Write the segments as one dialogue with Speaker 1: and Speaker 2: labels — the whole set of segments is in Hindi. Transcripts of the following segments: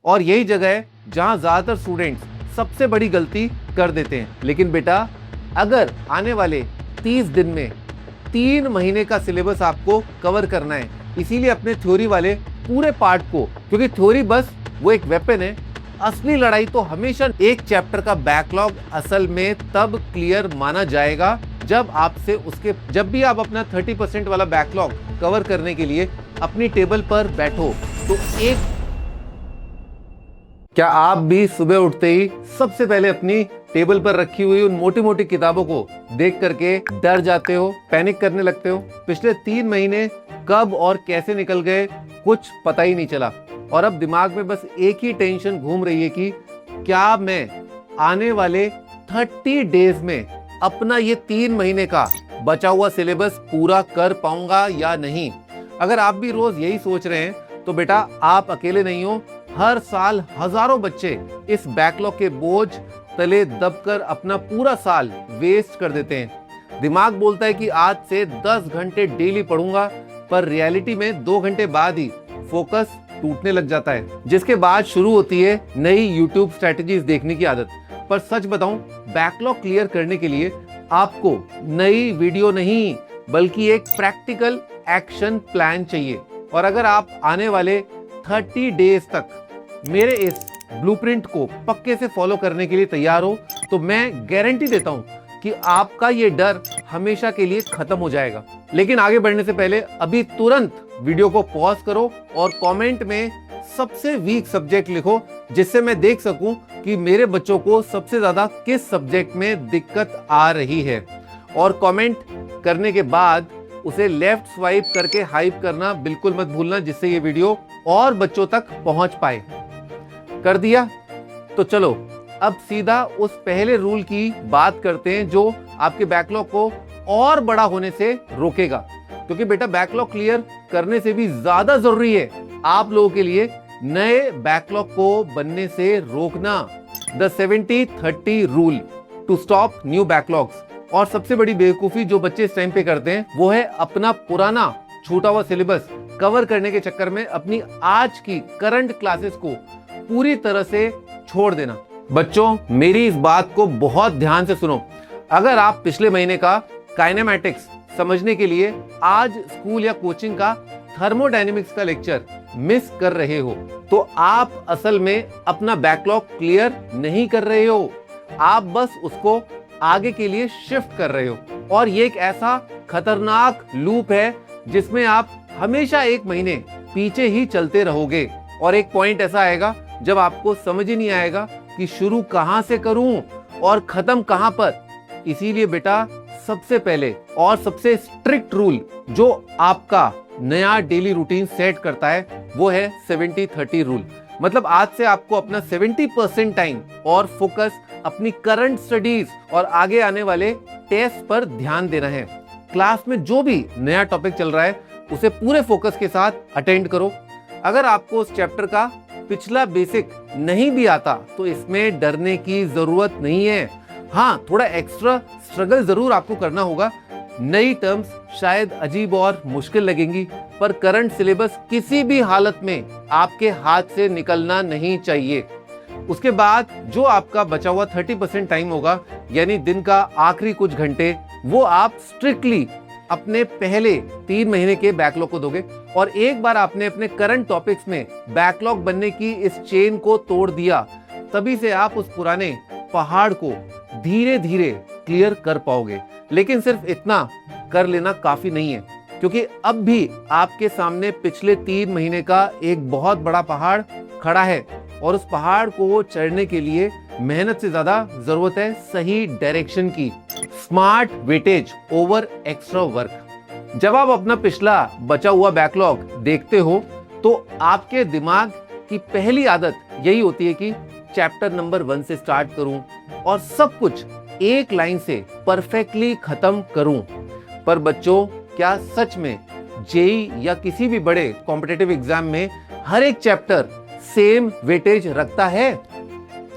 Speaker 1: और यही जगह है जहां ज्यादातर स्टूडेंट्स सबसे बड़ी गलती कर देते हैं। लेकिन बेटा, अगर आने वाले 30 दिन में 3 महीने का सिलेबस आपको कवर करना है, इसीलिए अपने थ्योरी वाले पूरे पार्ट को, क्योंकि थ्योरी बस वो एक वेपन है, असली लड़ाई तो हमेशा एक चैप्टर का बैकलॉग असल में तब क्लियर माना जाएगा जब भी आप अपना 30% वाला बैकलॉग कवर करने के लिए अपनी टेबल पर बैठो तो क्या आप भी सुबह उठते ही सबसे पहले अपनी टेबल पर रखी हुई उन मोटी मोटी किताबों को देख करके डर जाते हो, पैनिक करने लगते हो? पिछले 3 महीने कब और कैसे निकल गए कुछ पता ही नहीं चला, और अब दिमाग में बस एक ही टेंशन घूम रही है कि क्या मैं आने वाले 30 डेज में अपना ये 3 महीने का बचा हुआ सिलेबस पूरा कर पाऊंगा या नहीं। अगर आप भी रोज यही सोच रहे हैं तो बेटा आप अकेले नहीं हो। हर साल हजारों बच्चे इस बैकलॉग के बोझ तले दबकर अपना पूरा साल वेस्ट कर देते हैं। दिमाग बोलता है कि आज से 10 घंटे डेली पढ़ूंगा, पर रियलिटी में 2 घंटे बाद ही फोकस टूटने लग जाता है, जिसके बाद शुरू होती है नई यूट्यूब स्ट्रेटजीज देखने की आदत। पर सच बताऊं, बैकलॉग क्लियर करने के लिए आपको नई वीडियो नहीं बल्कि एक प्रैक्टिकल एक्शन प्लान चाहिए। और अगर आप आने वाले 30 डेज तक मेरे इस ब्लूप्रिंट को पक्के से फॉलो करने के लिए तैयार हो तो मैं गारंटी देता हूं कि आपका ये डर हमेशा के लिए खत्म हो जाएगा। लेकिन आगे बढ़ने से पहले अभी तुरंत वीडियो को पॉज करो और कमेंट में सबसे वीक सब्जेक्ट लिखो, जिससे मैं देख सकूं कि मेरे बच्चों को सबसे ज्यादा किस सब्जेक्ट में दिक्कत आ रही है। और कमेंट करने के बाद उसे लेफ्ट स्वाइप करके हाइप करना बिल्कुल मत भूलना, जिससे ये वीडियो और बच्चों तक पहुंच पाए। कर दिया? तो चलो अब सीधा उस पहले रूल की बात करते हैं जो आपके बैकलॉग को और बड़ा होने से रोकेगा। क्योंकि बेटा बैकलॉग क्लियर करने से भी ज्यादा जरूरी है आप लोगों के लिए नए बैकलॉग को बनने से रोकना। The 70-30 rule to stop new backlogs. और सबसे बड़ी बेवकूफी जो बच्चे इस टाइम पे करते हैं वो है अपना पुराना छूटा हुआ सिलेबस कवर करने के चक्कर में अपनी आज की करंट क्लासेस को पूरी तरह से छोड़ देना। बच्चों, मेरी इस बात को बहुत ध्यान से सुनो। अगर आप पिछले महीने का काइनेमैटिक्स समझने के लिए आज स्कूल या कोचिंग का थर्मोडायनेमिक्स का लेक्चर मिस कर रहे हो तो आप असल में अपना बैकलॉग क्लियर नहीं कर रहे हो, आप बस उसको आगे के लिए शिफ्ट कर रहे हो। और ये एक ऐसा खतरनाक लूप है जिसमें आप हमेशा 1 महीने पीछे ही चलते रहोगे। और एक पॉइंट ऐसा आएगा जब आपको समझ ही नहीं आएगा कि शुरू कहां से करूं और खत्म कहां पर। इसीलिए बेटा सबसे पहले और सबसे स्ट्रिक्ट रूल जो आपका नया डेली रूटीन सेट करता है वो है 70-30 रूल। मतलब आज से आपको अपना 70% टाइम और फोकस अपनी करंट स्टडीज और आगे आने वाले टेस्ट पर ध्यान देना है। क्लास में जो भी नया टॉपिक चल रहा है उसे पूरे फोकस के साथ अटेंड करो। अगर आपको उस चैप्टर का पिछला बेसिक नहीं भी आता तो इसमें डरने की जरूरत नहीं है। हाँ, थोड़ा एक्स्ट्रा स्ट्रगल जरूर आपको करना होगा। नई टर्म्स शायद अजीब और मुश्किल लगेंगी, पर करंट सिलेबस किसी भी हालत में आपके हाथ से निकलना नहीं चाहिए। उसके बाद जो आपका बचा हुआ 30% टाइम होगा, यानी दिन का आखिरी कुछ घंटे, वो आप स्ट्रिक्टली अपने पहले 3 महीने के बैकलॉग को दोगे। और एक बार आपने अपने करंट टॉपिक्स में बैकलॉग बनने की इस चेन को तोड़ दिया, तभी से आप उस पुराने पहाड़ को धीरे धीरे क्लियर कर पाओगे। लेकिन सिर्फ इतना कर लेना काफी नहीं है, क्योंकि अब भी आपके सामने पिछले 3 महीने का एक बहुत बड़ा पहाड़ खड़ा है और उस पहाड़ को चढ़ने के लिए मेहनत से ज्यादा जरूरत है सही डायरेक्शन की। Smart weightage over extra work. जब आप अपना पिछला बचा हुआ बैकलॉग देखते हो तो आपके दिमाग की पहली आदत यही होती है कि चैप्टर नंबर 1 से स्टार्ट करूं और सब कुछ एक लाइन से परफेक्टली खत्म करूं। पर बच्चों, क्या सच में जेई या किसी भी बड़े कॉम्पिटिटिव एग्जाम में हर एक चैप्टर सेम वेटेज रखता है?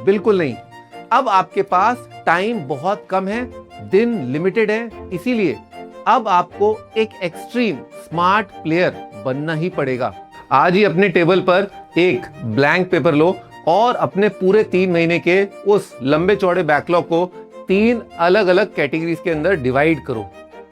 Speaker 1: बिल्कुल नहीं। अब आपके पास टाइम बहुत कम है, दिन लिमिटेड है, इसीलिए अब आपको एक एक्सट्रीम स्मार्ट प्लेयर बनना ही पड़ेगा। आज ही अपने टेबल पर एक ब्लैंक पेपर लो और अपने पूरे 3 महीने के उस लंबे चौड़े बैकलॉग को 3 अलग अलग कैटेगरीज के अंदर डिवाइड करो।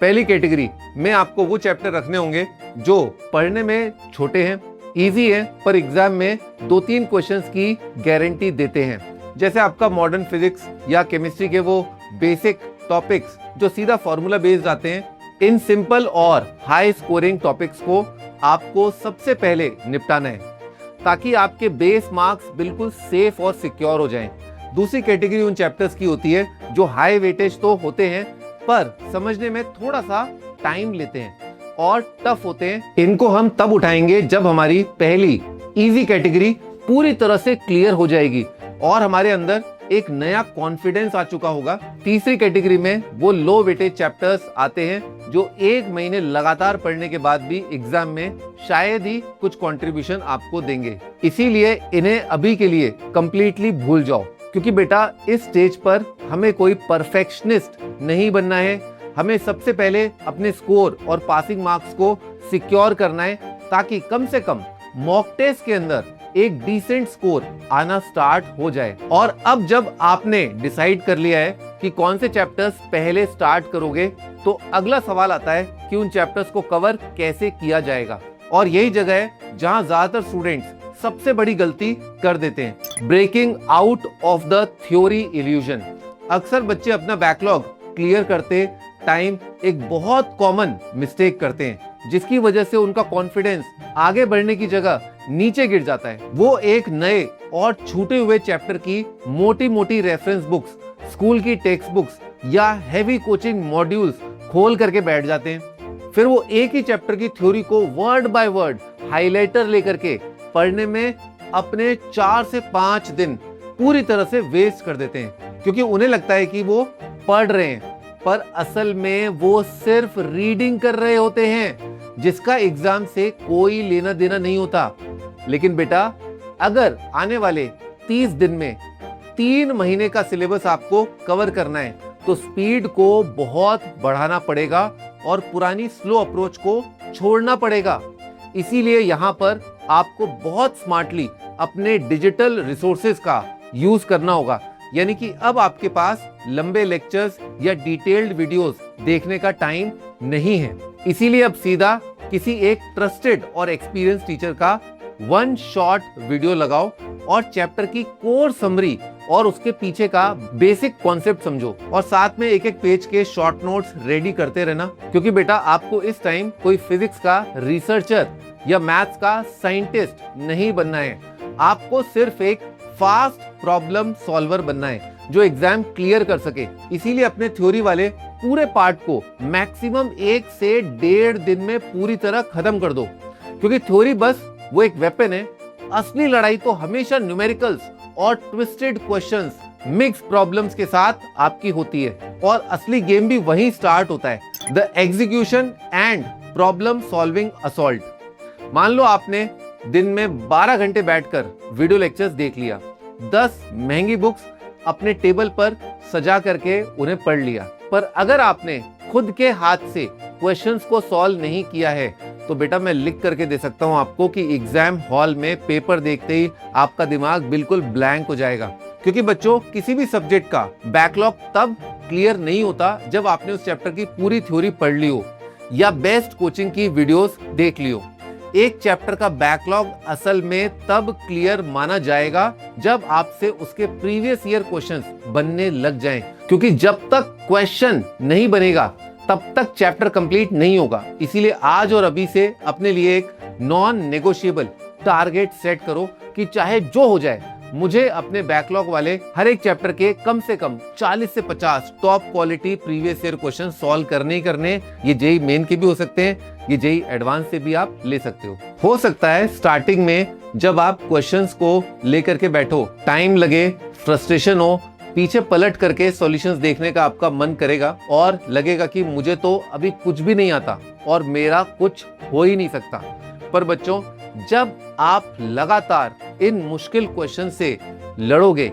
Speaker 1: पहली कैटेगरी में आपको वो चैप्टर रखने होंगे जो पढ़ने में छोटे हैं, इजी है, पर एग्जाम में 2-3 क्वेश्चंस की गारंटी देते हैं। जैसे आपका मॉडर्न फिजिक्स या केमिस्ट्री के वो बेसिक टॉपिक्स जो सीधा फॉर्मूला बेस्ड आते हैं। इन सिंपल और हाई स्कोरिंग टॉपिक्स को आपको सबसे पहले निपटाना है ताकि आपके बेस मार्क्स बिल्कुल सेफ और सिक्योर हो जाएं। दूसरी कैटेगरी उन चैप्टर्स की होती है जो हाई वेटेज तो होते हैं पर समझने में थोड़ा सा टाइम लेते हैं और टफ होते हैं। इनको हम तब उठाएंगे जब हमारी पहली इजी कैटेगरी पूरी तरह से क्लियर हो जाएगी और हमारे अंदर एक नया कॉन्फिडेंस आ चुका होगा। तीसरी कैटेगरी में वो लो वेटेज चैप्टर्स आते हैं जो 1 महीने लगातार पढ़ने के बाद भी एग्जाम में शायद ही कुछ कंट्रीब्यूशन आपको देंगे। इसीलिए इन्हें अभी के लिए कंप्लीटली भूल जाओ, क्योंकि बेटा इस स्टेज पर हमें कोई परफेक्शनिस्ट नहीं बनना है। हमें सबसे पहले अपने स्कोर और पासिंग मार्क्स को सिक्योर करना है ताकि कम से कम मॉक टेस्ट के अंदर एक डिसेंट स्कोर आना स्टार्ट हो जाए। और अब जब आपने डिसाइड कर लिया है कि कौन से चैप्टर्स पहले स्टार्ट करोगे, तो अगला सवाल आता है कि उन चैप्टर्स को कवर कैसे किया जाएगा। और यही जगह है जहां ज्यादातर स्टूडेंट्स सबसे बड़ी गलती कर देते हैं, breaking out of the theory illusion. अक्सर बच्चे अपना बैकलॉग क्लियर करते टाइम एक बहुत कॉमन मिस्टेक करते हैं जिसकी वजह से उनका कॉन्फिडेंस आगे बढ़ने की जगह नीचे गिर जाता है। वो एक नए और छूटे हुए चैप्टर की मोटी मोटी रेफरेंस बुक्स, स्कूल की टेक्स्ट बुक्स या हैवी कोचिंग मॉड्यूल्स खोल करके बैठ जाते हैं। फिर वो एक ही चैप्टर की थ्योरी को वर्ड बाय वर्ड हाइलाइटर लेकर के पढ़ने में अपने 4 से 5 दिन पूरी तरह से वेस्ट कर देते हैं, क्योंकि उन्हें लगता है कि वो पढ़ रहे हैं, पर असल में वो सिर्फ रीडिंग कर रहे होते हैं जिसका एग्जाम से कोई लेना देना नहीं होता। लेकिन बेटा अगर आने वाले 30 दिन में 3 महीने का सिलेबस आपको कवर करना है तो स्पीड को बहुत बढ़ाना पड़ेगा और पुरानी स्लो अप्रोच को छोड़ना पड़ेगा। इसीलिए यहाँ पर आपको बहुत स्मार्टली अपने डिजिटल रिसोर्सेज का यूज करना होगा। यानी कि अब आपके पास लंबे लेक्चर्स या डिटेल्ड वीडियोस देखने का टाइम नहीं है। इसीलिए अब सीधा किसी एक ट्रस्टेड और एक्सपीरियंस टीचर का 1 शॉर्ट वीडियो लगाओ और चैप्टर की कोर समरी और उसके पीछे का बेसिक कॉन्सेप्ट समझो और साथ में एक एक पेज के शॉर्ट नोट्स रेडी करते रहना, क्योंकि बेटा आपको इस टाइम कोई फिजिक्स का रिसर्चर या मैथ्स का साइंटिस्ट नहीं बनना है। आपको सिर्फ एक फास्ट प्रॉब्लम सॉल्वर बनना है जो एग्जाम क्लियर कर सके। इसीलिए अपने थ्योरी वाले पूरे पार्ट को मैक्सिमम 1 से 1.5 दिन में पूरी तरह खत्म कर दो, क्योंकि थ्योरी बस वो एक वेपन है। असली लड़ाई तो हमेशा न्यूमेरिकल्स और ट्विस्टेड क्वेश्चंस, मिक्स प्रॉब्लम्स के साथ आपकी होती है और असली गेम भी वहीं स्टार्ट होता है, the execution and problem solving assault. मान लो आपने दिन में 12 घंटे बैठकर वीडियो लेक्चर्स देख लिया, 10 महंगी बुक्स अपने टेबल पर सजा करके उन्हें पढ़ लिया, पर अगर आपने खुद के हाथ से क्वेश्चंस को सॉल्व नहीं किया है तो बेटा मैं लिख करके दे सकता हूं आपको कि एग्जाम हॉल में पेपर देखते ही आपका दिमाग बिल्कुल ब्लैंक हो जाएगा। क्योंकि बच्चों किसी भी सब्जेक्ट का बैकलॉग तब क्लियर नहीं होता जब आपने उस चैप्टर की पूरी थ्योरी पढ़ ली हो या बेस्ट कोचिंग की वीडियोस देख ली हो। एक चैप्टर का बैकलॉग असल में तब क्लियर माना जाएगा जब आपसे उसके प्रीवियस ईयर क्वेश्चंस बनने लग जाएं, क्योंकि जब तक क्वेश्चन नहीं बनेगा तब तक चैप्टर कंप्लीट नहीं होगा। इसीलिए आज और अभी से अपने लिए एक नॉन नेगोशिएबल टारगेट सेट करो कि चाहे जो हो जाए मुझे अपने बैकलॉग वाले हर एक चैप्टर के कम से कम 40 से 50 top quality previous year question solve करने ही करने। ये जेई मेन के भी हो सकते हैं, ये जेई एडवांस से भी आप ले सकते हो सकता है स्टार्टिंग में जब आप क्वेश्चंस को लेकर के बैठो टाइम लगे, फ्रस्ट्रेशन हो, पीछे पलट करके सॉल्यूशंस देखने का आपका मन करेगा और लगेगा कि मुझे तो अभी कुछ भी नहीं आता और मेरा कुछ हो ही नहीं सकता। पर बच्चों जब आप लगातार इन मुश्किल क्वेश्चन से लड़ोगे,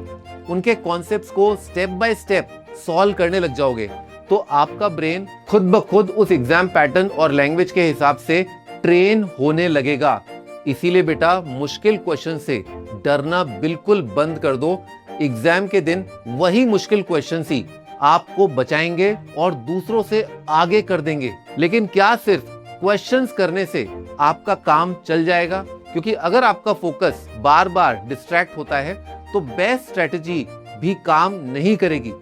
Speaker 1: उनके कॉन्सेप्ट्स को स्टेप बाय स्टेप सॉल्व करने लग जाओगे, तो आपका ब्रेन खुद ब खुद उस एग्जाम पैटर्न और लैंग्वेज के हिसाब से ट्रेन होने लगेगा। इसीलिए बेटा मुश्किल क्वेश्चन से डरना बिल्कुल बंद कर दो। एग्जाम के दिन वही मुश्किल क्वेश्चन ही आपको बचाएंगे और दूसरों से आगे कर देंगे। लेकिन क्या सिर्फ क्वेश्चंस करने से आपका काम चल जाएगा? क्योंकि अगर आपका फोकस बार बार डिस्ट्रैक्ट होता है तो बेस्ट स्ट्रेटजी भी काम नहीं करेगी।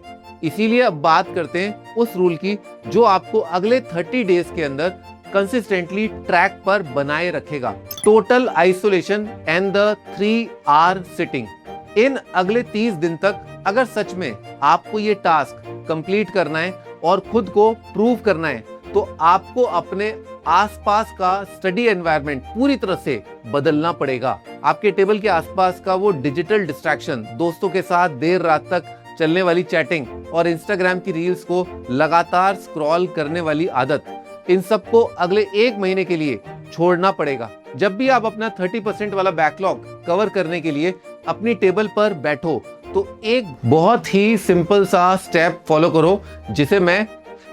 Speaker 1: इसीलिए अब बात करते हैं उस रूल की जो आपको अगले 30 डेज के अंदर कंसिस्टेंटली ट्रैक पर बनाए रखेगा। Total isolation and the 3 hour sitting. इन अगले 30 दिन तक अगर सच में आपको ये टास्क कंप्लीट करना है और खुद को प्रूव करना है तो आपको अपने आसपास का स्टडी एनवायरनमेंट पूरी तरह से बदलना पड़ेगा। आपके टेबल के आसपास का वो डिजिटल डिस्ट्रैक्शन, दोस्तों के साथ देर रात तक चलने वाली चैटिंग और इंस्टाग्राम की रील्स को लगातार स्क्रॉल करने वाली आदत, इन सबको अगले 1 महीने के लिए छोड़ना पड़ेगा। जब भी आप अपना 30% वाला बैकलॉग कवर करने के लिए अपनी टेबल पर बैठो तो एक बहुत ही सिंपल सा स्टेप फॉलो करो जिसे मैं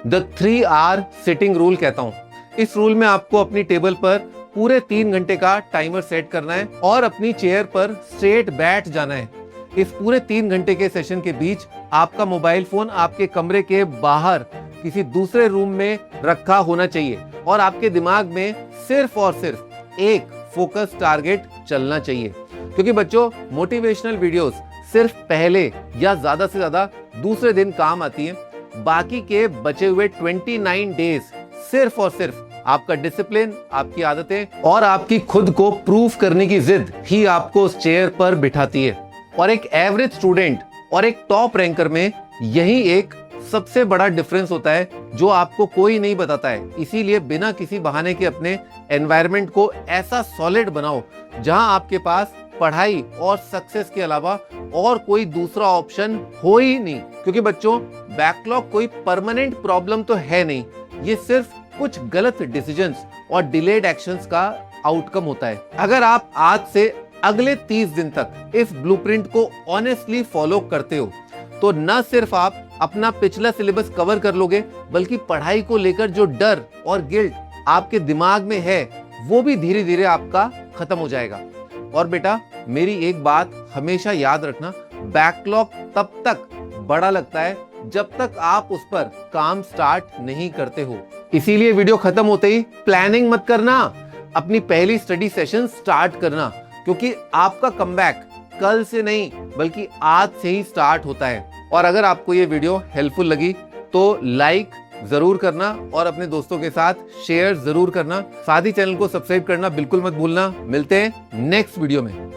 Speaker 1: द 3 आवर सिटिंग रूल कहता हूं। इस रूल में आपको अपनी टेबल पर पूरे 3 घंटे का टाइमर सेट करना है और अपनी चेयर पर स्ट्रेट बैठ जाना है। इस पूरे 3 घंटे के सेशन के बीच आपका मोबाइल फोन आपके कमरे के बाहर किसी दूसरे रूम में रखा होना चाहिए और आपके दिमाग में सिर्फ और सिर्फ एक फोकस टारगेट चलना चाहिए। क्योंकि बच्चों, मोटिवेशनल वीडियोस सिर्फ पहले या ज्यादा से ज्यादा दूसरे दिन काम आती हैं। बाकी के बचे हुए 29 डेज सिर्फ और सिर्फ आपका डिसिप्लिन, आपकी आदतें और आपकी खुद को प्रूफ करने की जिद ही आपको उस चेयर पर बिठाती है। और एक एवरेज स्टूडेंट और एक टॉप रैंकर में यही एक सबसे बड़ा डिफरेंस होता है जो आपको कोई नहीं बताता है। इसीलिए बिना किसी बहाने के अपने एनवायरनमेंट को ऐसा सॉलिड बनाओ जहां आपके पास पढ़ाई और सक्सेस के अलावा और कोई दूसरा ऑप्शन हो ही नहीं। क्योंकि बच्चों, बैकलॉग कोई परमानेंट प्रॉब्लम तो है नहीं, ये सिर्फ कुछ गलत डिसीजंस और डिलेड एक्शंस का आउटकम होता है। अगर आप आज से अगले 30 दिन तक इस ब्लूप्रिंट को ऑनेस्टली फॉलो करते हो तो न सिर्फ आप अपना पिछला सिलेबस कवर कर लोगे, बल्कि पढ़ाई को लेकर जो डर और गिल्ट आपके दिमाग में है वो भी धीरे धीरे आपका खत्म हो जाएगा। और बेटा, मेरी एक बात हमेशा याद रखना, बैकलॉग तब तक बड़ा लगता है जब तक आप उस पर काम स्टार्ट नहीं करते हो। इसीलिए वीडियो खत्म होते ही प्लानिंग मत करना, अपनी पहली स्टडी सेशन स्टार्ट करना, क्योंकि आपका कमबैक कल से नहीं बल्कि आज से ही स्टार्ट होता है। और अगर आपको ये वीडियो हेल्पफुल लगी तो लाइक जरूर करना और अपने दोस्तों के साथ शेयर जरूर करना। साथ ही चैनल को सब्सक्राइब करना बिल्कुल मत भूलना। मिलते हैं नेक्स्ट वीडियो में।